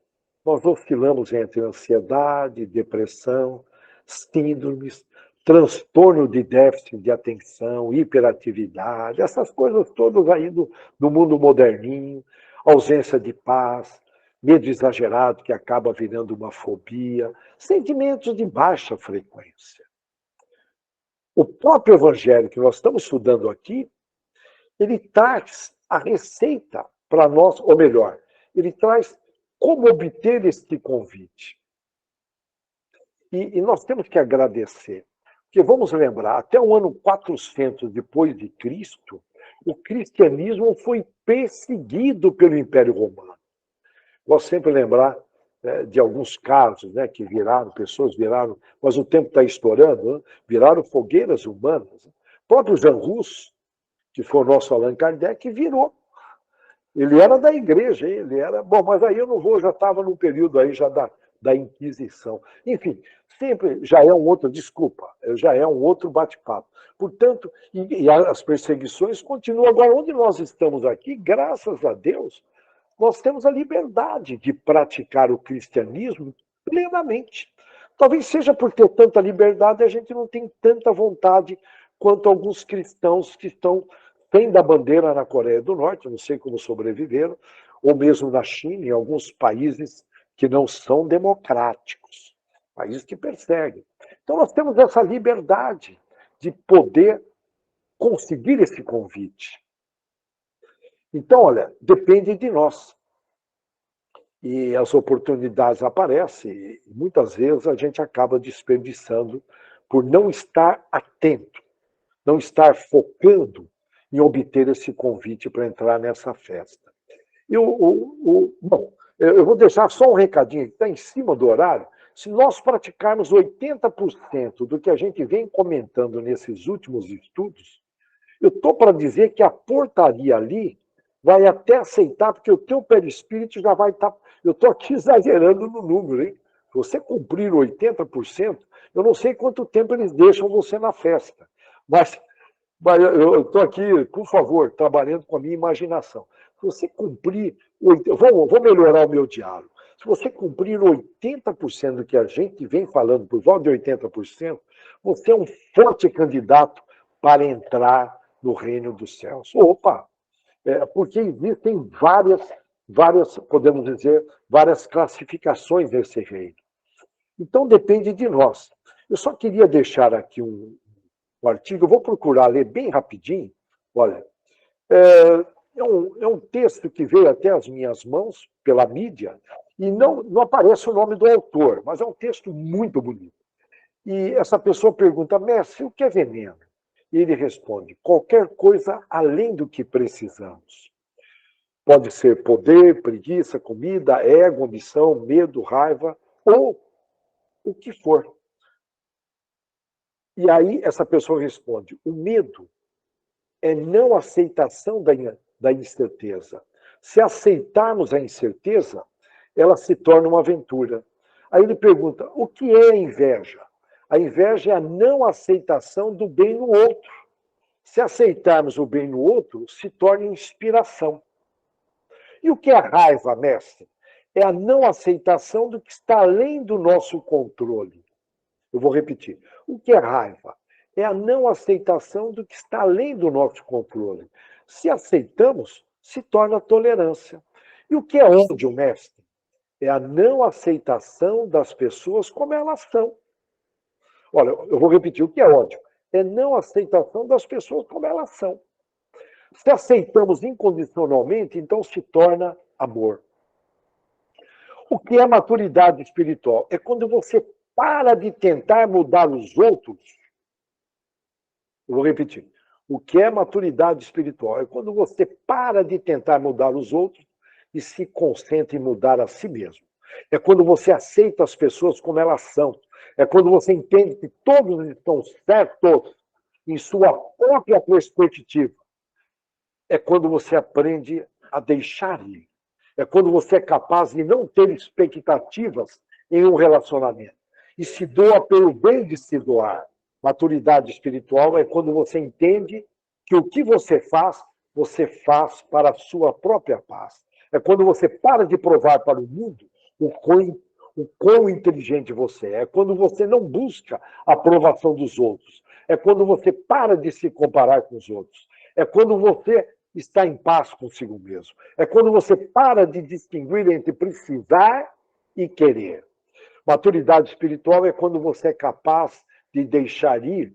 nós oscilamos entre ansiedade, depressão, síndromes, transtorno de déficit de atenção, hiperatividade, essas coisas todas aí do mundo moderninho, ausência de paz, medo exagerado que acaba virando uma fobia, sentimentos de baixa frequência. O próprio evangelho que nós estamos estudando aqui, ele traz a receita para nós, ou melhor, ele traz como obter este convite. E nós temos que agradecer, porque vamos lembrar, até o ano 400 depois de Cristo, o cristianismo foi perseguido pelo Império Romano. Gosto sempre de lembrar de alguns casos, né, que pessoas viraram, mas o tempo está estourando, né, viraram fogueiras humanas. O próprio Jean Rus, que foi o nosso Allan Kardec, virou. Ele era da igreja, ele era. Bom, mas aí eu não vou, já estava no período aí já da Inquisição. Enfim, sempre já é um outro, desculpa, já é um outro bate-papo. Portanto, e as perseguições continuam. Agora, onde nós estamos aqui, graças a Deus, nós temos a liberdade de praticar o cristianismo plenamente. Talvez seja por ter tanta liberdade, a gente não tem tanta vontade quanto alguns cristãos que estão sem da bandeira na Coreia do Norte, não sei como sobreviveram, ou mesmo na China, em alguns países que não são democráticos, países que perseguem. Então nós temos essa liberdade de poder conseguir esse convite. Então, olha, depende de nós. E as oportunidades aparecem, e muitas vezes a gente acaba desperdiçando por não estar atento, não estar focando em obter esse convite para entrar nessa festa. Bom, eu vou deixar só um recadinho que está em cima do horário. Se nós praticarmos 80% do que a gente vem comentando nesses últimos estudos, eu estou para dizer que a portaria ali vai até aceitar, porque o teu perispírito já vai estar. Eu estou aqui exagerando no número, hein? Se você cumprir 80%, eu não sei quanto tempo eles deixam você na festa. Mas eu estou aqui, por favor, trabalhando com a minha imaginação. Se você cumprir, vou melhorar o meu diálogo. Se você cumprir 80% do que a gente vem falando, por volta de 80%, você é um forte candidato para entrar no reino dos céus. Opa! Porque existem várias, podemos dizer, várias classificações nesse reino. Então depende de nós. Eu só queria deixar aqui um artigo, eu vou procurar ler bem rapidinho. Olha, é um texto que veio até as minhas mãos pela mídia e não aparece o nome do autor, mas é um texto muito bonito. E essa pessoa pergunta, mestre, o que é veneno? E ele responde, qualquer coisa além do que precisamos. Pode ser poder, preguiça, comida, ego, ambição, medo, raiva, ou o que for. E aí essa pessoa responde, o medo é não aceitação da incerteza. Se aceitarmos a incerteza, ela se torna uma aventura. Aí ele pergunta, o que é a inveja? A inveja é a não aceitação do bem no outro. Se aceitarmos o bem no outro, se torna inspiração. E o que é raiva, mestre? É a não aceitação do que está além do nosso controle. Eu vou repetir. O que é raiva? É a não aceitação do que está além do nosso controle. Se aceitamos, se torna tolerância. E o que é ódio, mestre? É a não aceitação das pessoas como elas são. Olha, eu vou repetir. O que é ódio? É não aceitação das pessoas como elas são. Se aceitamos incondicionalmente, então se torna amor. O que é maturidade espiritual? É quando você para de tentar mudar os outros. Eu vou repetir. O que é maturidade espiritual? É quando você para de tentar mudar os outros e se concentra em mudar a si mesmo. É quando você aceita as pessoas como elas são. É quando você entende que todos estão certos em sua própria perspectiva. É quando você aprende a deixar ir. É quando você é capaz de não ter expectativas em um relacionamento e se doa pelo bem de se doar. Maturidade espiritual é quando você entende que o que você faz para a sua própria paz. É quando você para de provar para o mundo o quão inteligente você é. É quando você não busca a aprovação dos outros. É quando você para de se comparar com os outros. É quando você está em paz consigo mesmo. É quando você para de distinguir entre precisar e querer. Maturidade espiritual é quando você é capaz de deixar ir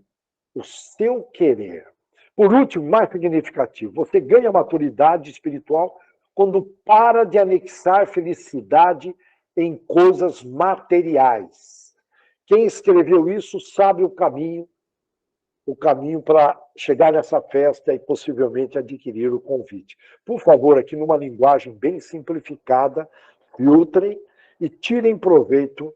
o seu querer. Por último, mais significativo, você ganha maturidade espiritual quando para de anexar felicidade em coisas materiais. Quem escreveu isso sabe o caminho para chegar nessa festa e possivelmente adquirir o convite. Por favor, aqui numa linguagem bem simplificada, filtrem e tirem proveito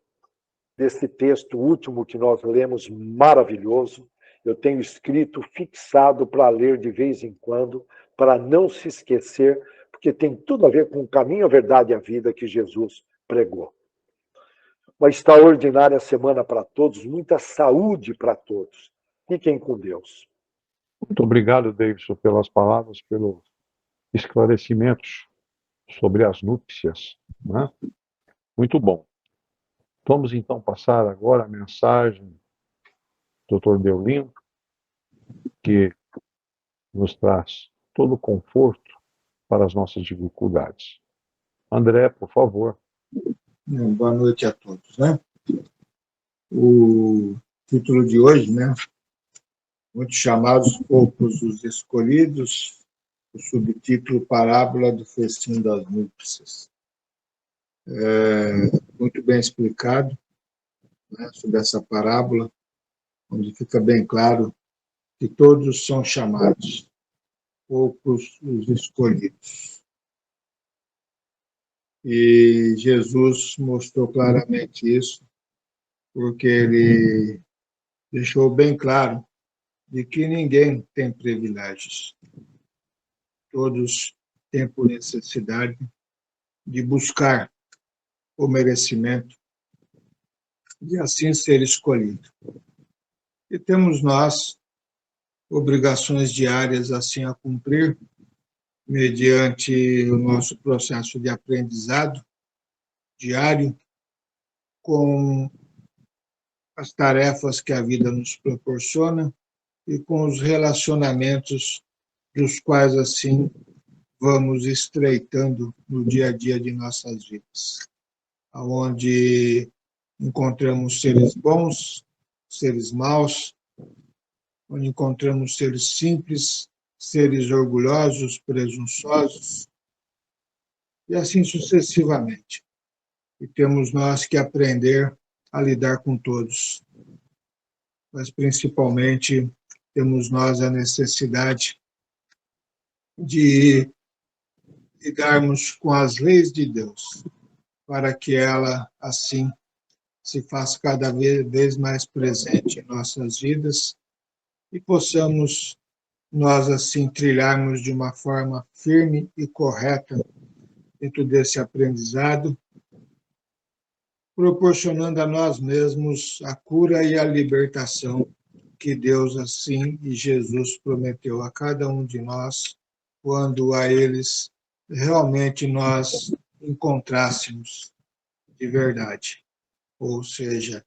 desse texto último que nós lemos, maravilhoso. Eu tenho escrito, fixado para ler de vez em quando, para não se esquecer, porque tem tudo a ver com o caminho, a verdade e a vida que Jesus pregou. Uma extraordinária semana para todos, muita saúde para todos. Fiquem com Deus. Muito obrigado, Davidson, pelas palavras, pelos esclarecimentos sobre as núpcias, né? Muito bom. Vamos então passar agora a mensagem do Dr. Deolindo, que nos traz todo o conforto para as nossas dificuldades. André, por favor. Boa noite a todos, né? O título de hoje, né? Muitos chamados, poucos os escolhidos, o subtítulo Parábola do Festim das Núpcias. Muito bem explicado, né, sobre essa parábola, onde fica bem claro que todos são chamados, poucos os escolhidos. E Jesus mostrou claramente isso, porque ele deixou bem claro de que ninguém tem privilégios. Todos têm por necessidade de buscar o merecimento e assim ser escolhido. E temos nós obrigações diárias assim a cumprir, mediante o nosso processo de aprendizado diário, com as tarefas que a vida nos proporciona e com os relacionamentos dos quais assim vamos estreitando no dia a dia de nossas vidas, onde encontramos seres bons, seres maus, onde encontramos seres simples, seres orgulhosos, presunçosos, e assim sucessivamente. E temos nós que aprender a lidar com todos. Mas, principalmente, temos nós a necessidade de lidarmos com as leis de Deus, para que ela, assim, se faça cada vez mais presente em nossas vidas e possamos nós, assim, trilharmos de uma forma firme e correta dentro desse aprendizado, proporcionando a nós mesmos a cura e a libertação que Deus, assim, e Jesus prometeu a cada um de nós, quando a eles realmente nós encontrássemos de verdade. Ou seja,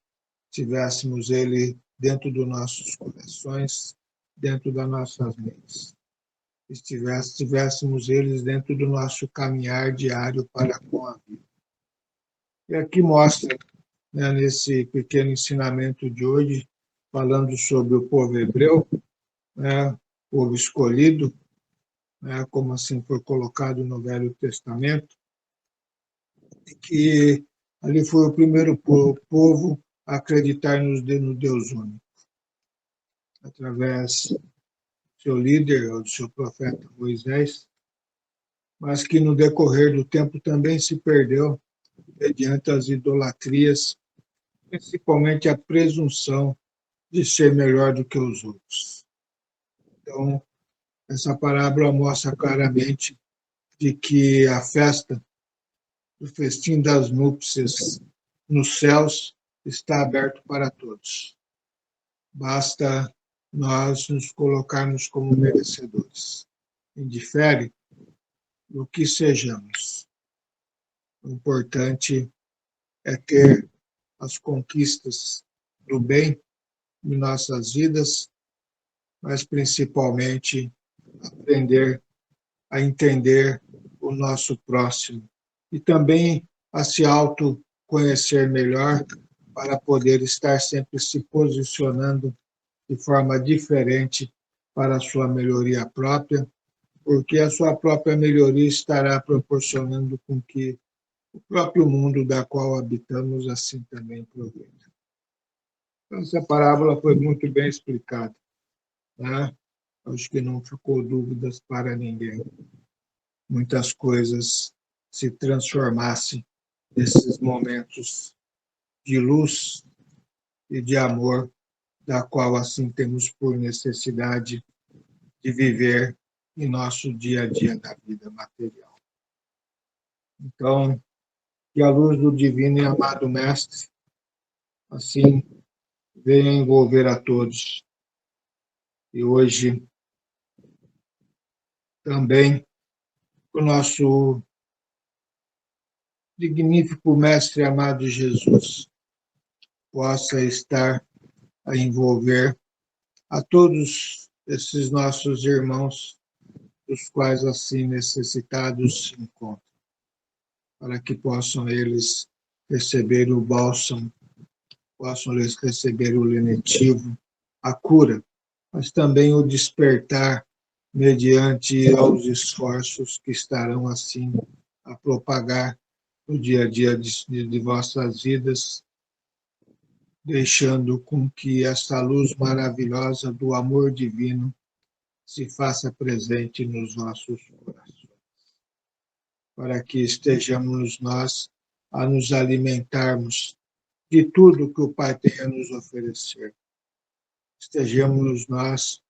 tivéssemos ele dentro dos nossos corações, dentro das nossas mentes. Tivéssemos eles dentro do nosso caminhar diário para com a vida. E aqui mostra, né, nesse pequeno ensinamento de hoje, falando sobre o povo hebreu, né, povo escolhido, né, como assim foi colocado no Velho Testamento, e que ali foi o primeiro povo a acreditar no Deus único, através do seu líder, ou do seu profeta Moisés, mas que no decorrer do tempo também se perdeu mediante as idolatrias, principalmente a presunção de ser melhor do que os outros. Então, essa parábola mostra claramente de que a festa do festim das núpcias nos céus está aberto para todos. Basta nós nos colocarmos como merecedores. Indifere do que sejamos. O importante é ter as conquistas do bem em nossas vidas, mas principalmente aprender a entender o nosso próximo e também a se autoconhecer melhor para poder estar sempre se posicionando de forma diferente para a sua melhoria própria, porque a sua própria melhoria estará proporcionando com que o próprio mundo da qual habitamos assim também progrida. Então, essa parábola foi muito bem explicada, né? Acho que não ficou dúvidas para ninguém. Muitas coisas se transformassem nesses momentos de luz e de amor, da qual assim temos por necessidade de viver em nosso dia a dia da vida material. Então, que a luz do divino e amado Mestre assim venha envolver a todos. E hoje também o nosso dignífico Mestre amado Jesus possa estar a envolver a todos esses nossos irmãos, dos quais assim necessitados se encontram, para que possam eles receber o bálsamo, possam eles receber o lenitivo, a cura, mas também o despertar mediante aos esforços que estarão assim a propagar no dia a dia de vossas vidas, deixando com que essa luz maravilhosa do amor divino se faça presente nos nossos corações, para que estejamos nós a nos alimentarmos de tudo que o Pai tem a nos oferecer. Estejamos nós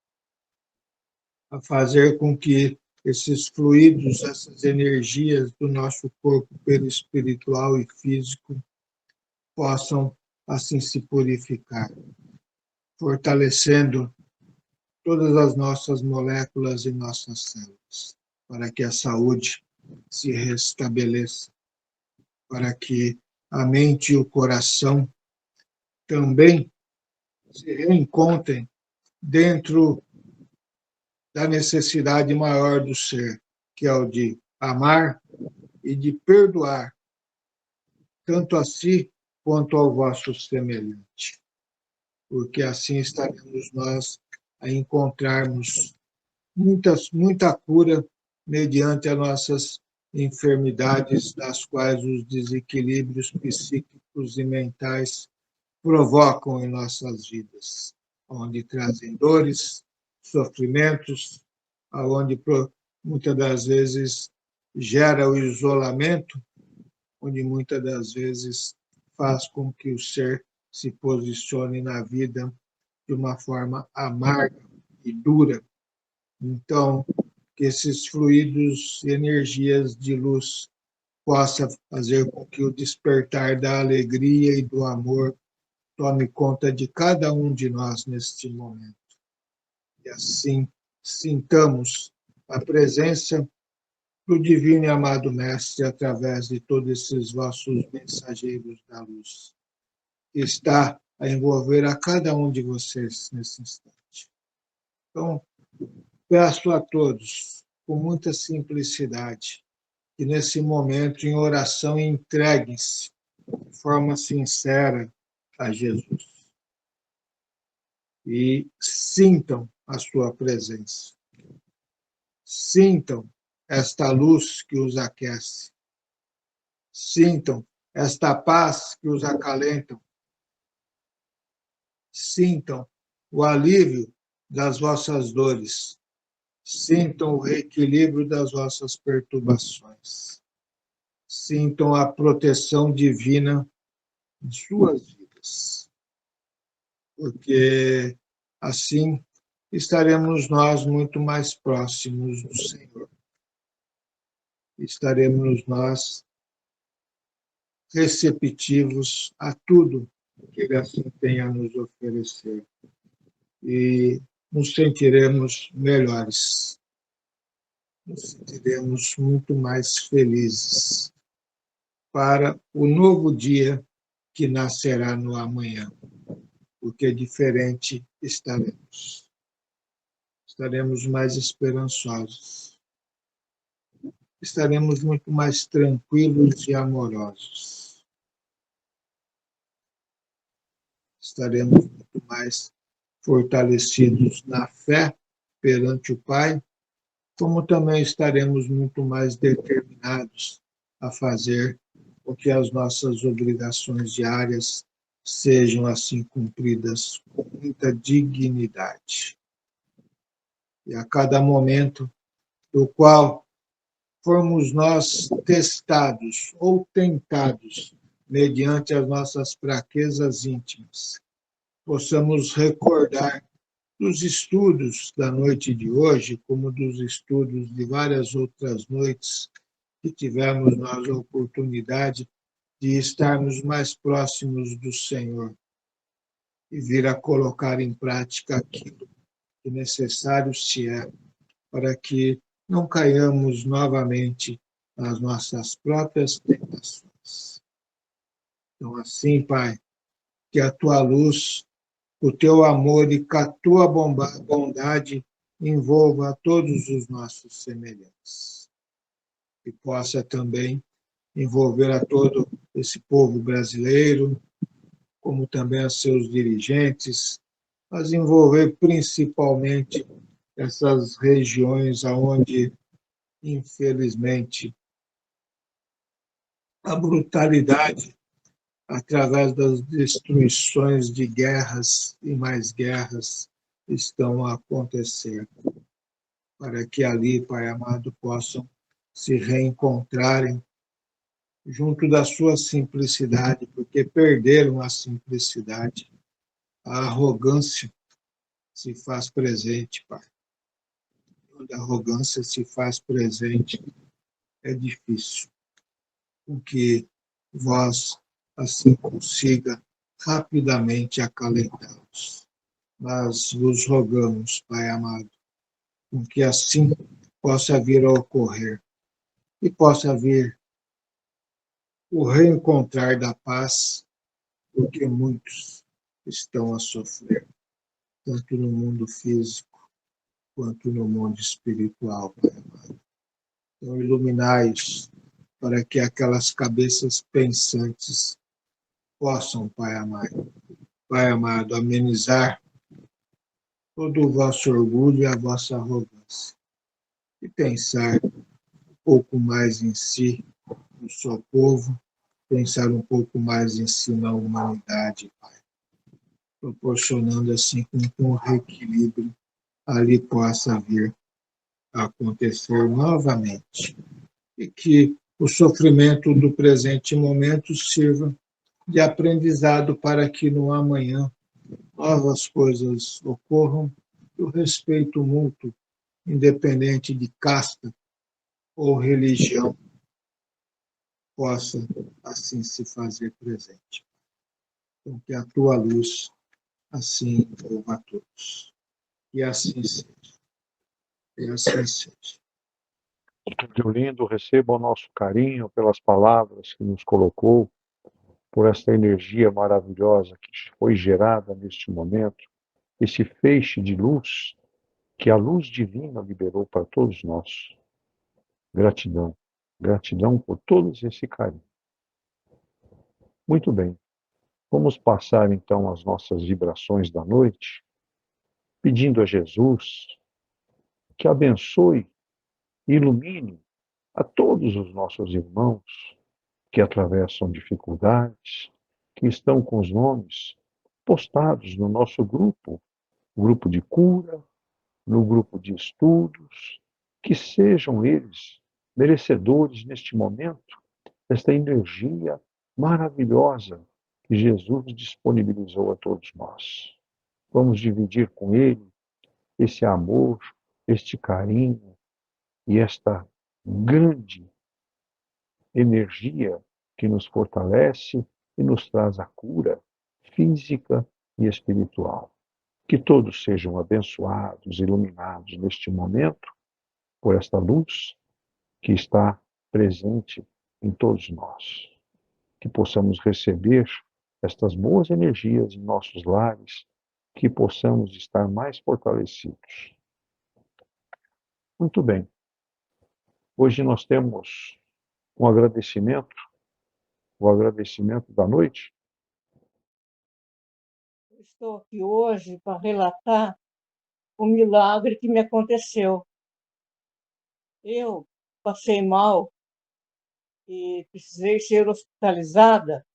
a fazer com que esses fluidos, essas energias do nosso corpo perispiritual e físico possam assim se purificar, fortalecendo todas as nossas moléculas e nossas células, para que a saúde se restabeleça, para que a mente e o coração também se reencontrem dentro da necessidade maior do ser, que é o de amar e de perdoar, tanto a si quanto ao vosso semelhante. Porque assim estaremos nós a encontrarmos muita cura mediante as nossas enfermidades, das quais os desequilíbrios psíquicos e mentais provocam em nossas vidas, onde trazem dores, sofrimentos, aonde muitas das vezes gera o isolamento, onde muitas das vezes faz com que o ser se posicione na vida de uma forma amarga e dura. Então, que esses fluidos e energias de luz possa fazer com que o despertar da alegria e do amor tome conta de cada um de nós neste momento. E assim sintamos a presença do Divino e Amado Mestre através de todos esses vossos mensageiros da luz, que está a envolver a cada um de vocês nesse instante. Então, peço a todos, com muita simplicidade, que nesse momento, em oração, entreguem-se de forma sincera a Jesus e sintam a sua presença. Sintam esta luz que os aquece. Sintam esta paz que os acalenta. Sintam o alívio das vossas dores. Sintam o reequilíbrio das vossas perturbações. Sintam a proteção divina em suas vidas. Porque assim estaremos nós muito mais próximos do Senhor. Estaremos nós receptivos a tudo que Ele assim tem a nos oferecer. E nos sentiremos melhores, nos sentiremos muito mais felizes para o novo dia que nascerá no amanhã, porque diferente estaremos. Estaremos mais esperançosos, estaremos muito mais tranquilos e amorosos, estaremos muito mais fortalecidos na fé perante o Pai, como também estaremos muito mais determinados a fazer com que as nossas obrigações diárias sejam assim cumpridas com muita dignidade. E a cada momento do qual formos nós testados ou tentados mediante as nossas fraquezas íntimas, possamos recordar dos estudos da noite de hoje, como dos estudos de várias outras noites que tivemos nós a oportunidade de estarmos mais próximos do Senhor e vir a colocar em prática aquilo que necessário se é para que não caiamos novamente nas nossas próprias tentações. Então, assim, Pai, que a tua luz, o teu amor e a tua bondade envolva todos os nossos semelhantes. E possa também envolver a todo esse povo brasileiro, como também a seus dirigentes, mas envolver principalmente essas regiões onde, infelizmente, a brutalidade, através das destruições de guerras e mais guerras, estão a acontecer, para que ali, Pai amado, possam se reencontrarem junto da sua simplicidade, porque perderam a simplicidade. A arrogância se faz presente, Pai. Quando a arrogância se faz presente, é difícil com que vós assim consiga rapidamente acalentá-los. Mas vos rogamos, Pai amado, com que assim possa vir a ocorrer e possa vir o reencontrar da paz, porque muitos estão a sofrer, tanto no mundo físico quanto no mundo espiritual, Pai amado. Então, iluminai-os para que aquelas cabeças pensantes possam, Pai amado, amenizar todo o vosso orgulho e a vossa arrogância e pensar um pouco mais em si, no seu povo, pensar um pouco mais em si na humanidade, Pai, proporcionando assim com que um reequilíbrio ali possa vir a acontecer novamente e que o sofrimento do presente momento sirva de aprendizado para que no amanhã novas coisas ocorram e o respeito mútuo, independente de casta ou religião, possa assim se fazer presente. Então, que a tua luz assim envolva a todos. E assim seja. E assim seja. Lindo, receba o nosso carinho pelas palavras que nos colocou, por esta energia maravilhosa que foi gerada neste momento, esse feixe de luz que a luz divina liberou para todos nós. Gratidão, gratidão por todos esse carinho. Muito bem, vamos passar então as nossas vibrações da noite, pedindo a Jesus que abençoe e ilumine a todos os nossos irmãos que atravessam dificuldades, que estão com os nomes postados no nosso grupo, grupo de cura, no grupo de estudos, que sejam eles merecedores neste momento desta energia maravilhosa que Jesus disponibilizou a todos nós. Vamos dividir com ele esse amor, este carinho e esta grande energia que nos fortalece e nos traz a cura física e espiritual. Que todos sejam abençoados, iluminados neste momento por esta luz que está presente em todos nós. Que possamos receber estas boas energias em nossos lares, que possamos estar mais fortalecidos. Muito bem. Hoje nós temos um agradecimento, o agradecimento da noite. Estou aqui hoje para relatar o milagre que me aconteceu. Eu passei mal e precisei ser hospitalizada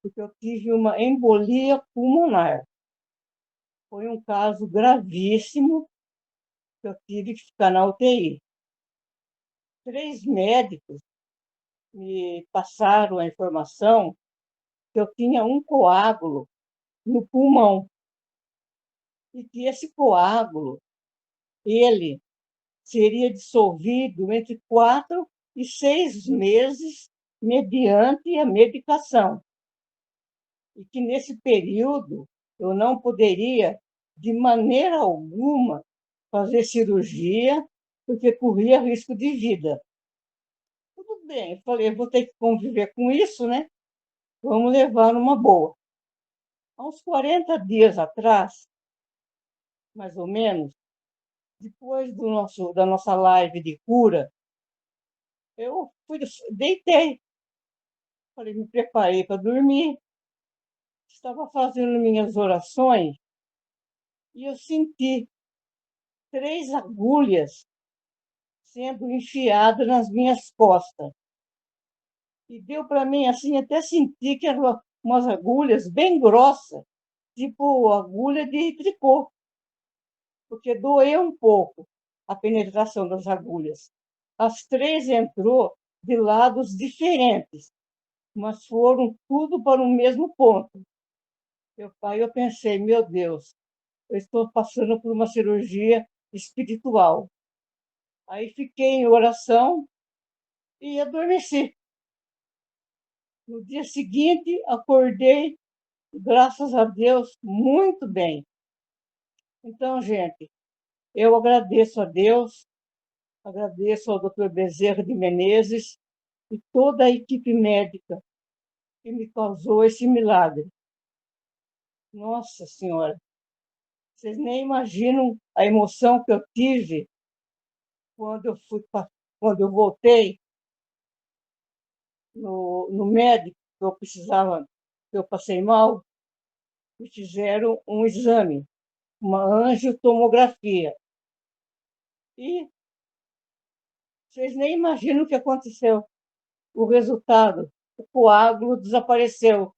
porque eu tive uma embolia pulmonar. Foi um caso gravíssimo que eu tive que ficar na UTI. 3 médicos me passaram a informação que eu tinha um coágulo no pulmão e que esse coágulo, ele seria dissolvido entre 4 e 6 meses mediante a medicação. E que nesse período eu não poderia, de maneira alguma, fazer cirurgia, porque corria risco de vida. Tudo bem, eu falei, vou ter que conviver com isso, né? Vamos levar numa boa. Há uns 40 dias atrás, mais ou menos, depois da nossa live de cura, eu deitei. Falei, me preparei para dormir. Estava fazendo minhas orações e eu senti 3 agulhas sendo enfiadas nas minhas costas. E deu para mim, assim, até senti que eram umas agulhas bem grossas, tipo agulha de tricô, porque doeu um pouco a penetração das agulhas. As 3 entrou de lados diferentes, mas foram tudo para o mesmo ponto. Eu pensei, meu Deus, eu estou passando por uma cirurgia espiritual. Aí fiquei em oração e adormeci. No dia seguinte, acordei, graças a Deus, muito bem. Então, gente, eu agradeço a Deus, agradeço ao Dr. Bezerra de Menezes e toda a equipe médica que me causou esse milagre. Nossa Senhora, vocês nem imaginam a emoção que eu tive quando eu voltei no médico, que eu precisava, que eu passei mal, me fizeram um exame, uma angiotomografia. E vocês nem imaginam o que aconteceu. O resultado, o coágulo desapareceu.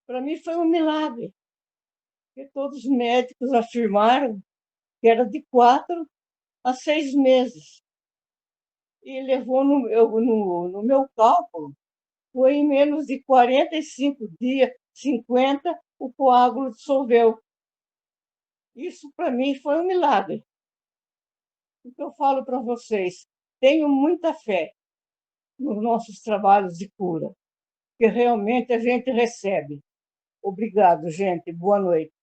Para mim foi um milagre, porque todos os médicos afirmaram que era de 4 a 6 meses. E levou no meu cálculo, foi em menos de 45 dias, 50, o coágulo dissolveu. Isso para mim foi um milagre. Então eu falo para vocês, tenho muita fé nos nossos trabalhos de cura, que realmente a gente recebe. Obrigado, gente. Boa noite.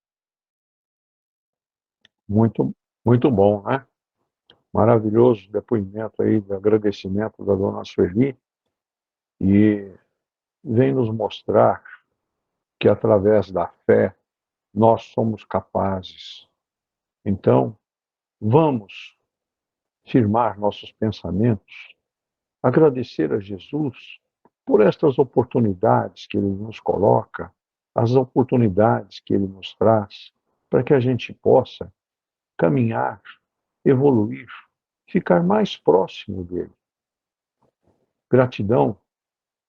Muito, muito bom, né? Maravilhoso depoimento aí de agradecimento da dona Sueli, e vem nos mostrar que através da fé nós somos capazes. Então, vamos firmar nossos pensamentos, agradecer a Jesus por estas oportunidades que Ele nos coloca, as oportunidades que Ele nos traz, para que a gente possa caminhar, evoluir, ficar mais próximo dele. Gratidão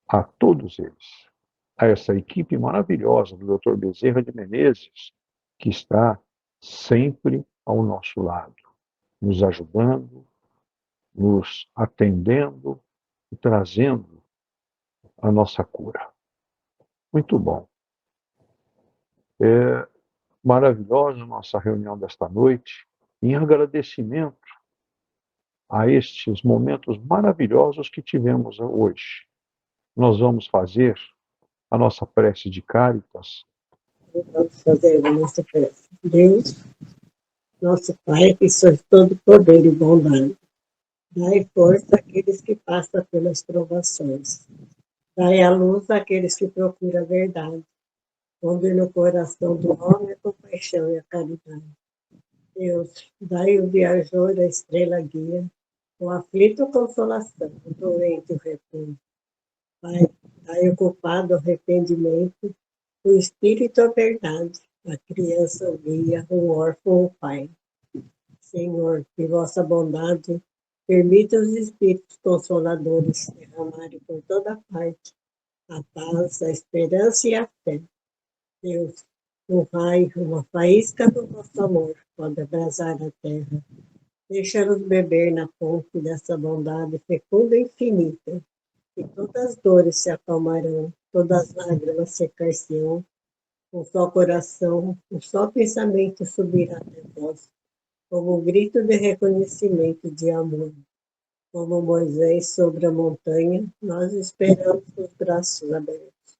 a todos eles, a essa equipe maravilhosa do Dr. Bezerra de Menezes, que está sempre ao nosso lado, nos ajudando, nos atendendo e trazendo a nossa cura. Muito bom. É maravilhosa a nossa reunião desta noite, em agradecimento a estes momentos maravilhosos que tivemos hoje. nós vamos fazer a nossa prece de Cáritas. Vamos fazer a nossa prece. Deus, nosso Pai, que sois todo poder e bondade, dai força àqueles que passam pelas provações. Dai a luz àqueles que procuram a verdade. Onde no coração do homem a compaixão e a caridade. Deus, dai o viajor a estrela guia, o aflito consolação, o doente o repouso. Pai, dai o culpado o arrependimento, o espírito a verdade, a criança o guia, o órfão o pai. Senhor, que vossa bondade permita os espíritos consoladores derramarem por toda parte a paz, a esperança e a fé. Deus, um raio, uma faísca do vosso amor pode abrasar a terra. Deixa-nos beber na fonte dessa bondade fecunda e infinita, e todas as dores se acalmarão, todas as lágrimas secar-se-ão, um só coração, um só pensamento subirá até vós, como um grito de reconhecimento de amor. Como Moisés sobre a montanha, nós esperamos os braços abertos.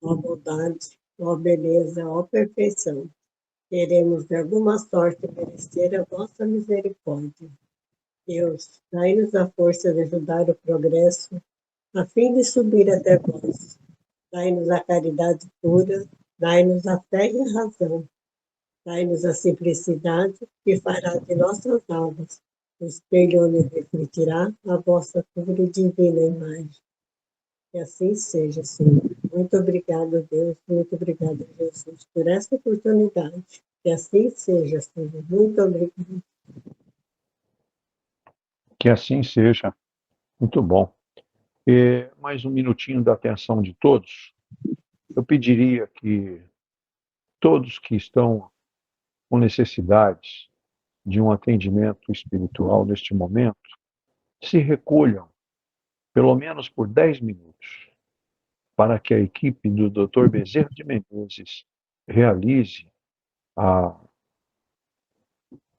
Ó bondade, ó beleza, ó perfeição, queremos de alguma sorte merecer a vossa misericórdia. Deus, dai-nos a força de ajudar o progresso, a fim de subir até vós. Dai-nos a caridade pura, dai-nos a fé e a razão. Dai-nos a simplicidade que fará de nossas almas o espelho onde refletirá a vossa pura e divina imagem. Que assim seja, Senhor. Muito obrigado, Deus. Muito obrigado, Jesus, por esta oportunidade. Que assim seja, Senhor. Muito obrigado. Que assim seja. Muito bom. E mais um minutinho da atenção de todos. Eu pediria que todos que estão com necessidades de um atendimento espiritual neste momento se recolham, pelo menos por 10 minutos, para que a equipe do Dr. Bezerra de Menezes realize o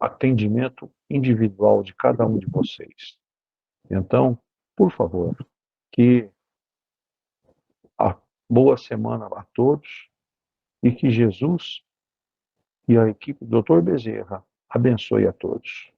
atendimento individual de cada um de vocês. Então, por favor, que a boa semana a todos e que Jesus e a equipe do Dr. Bezerra abençoe a todos.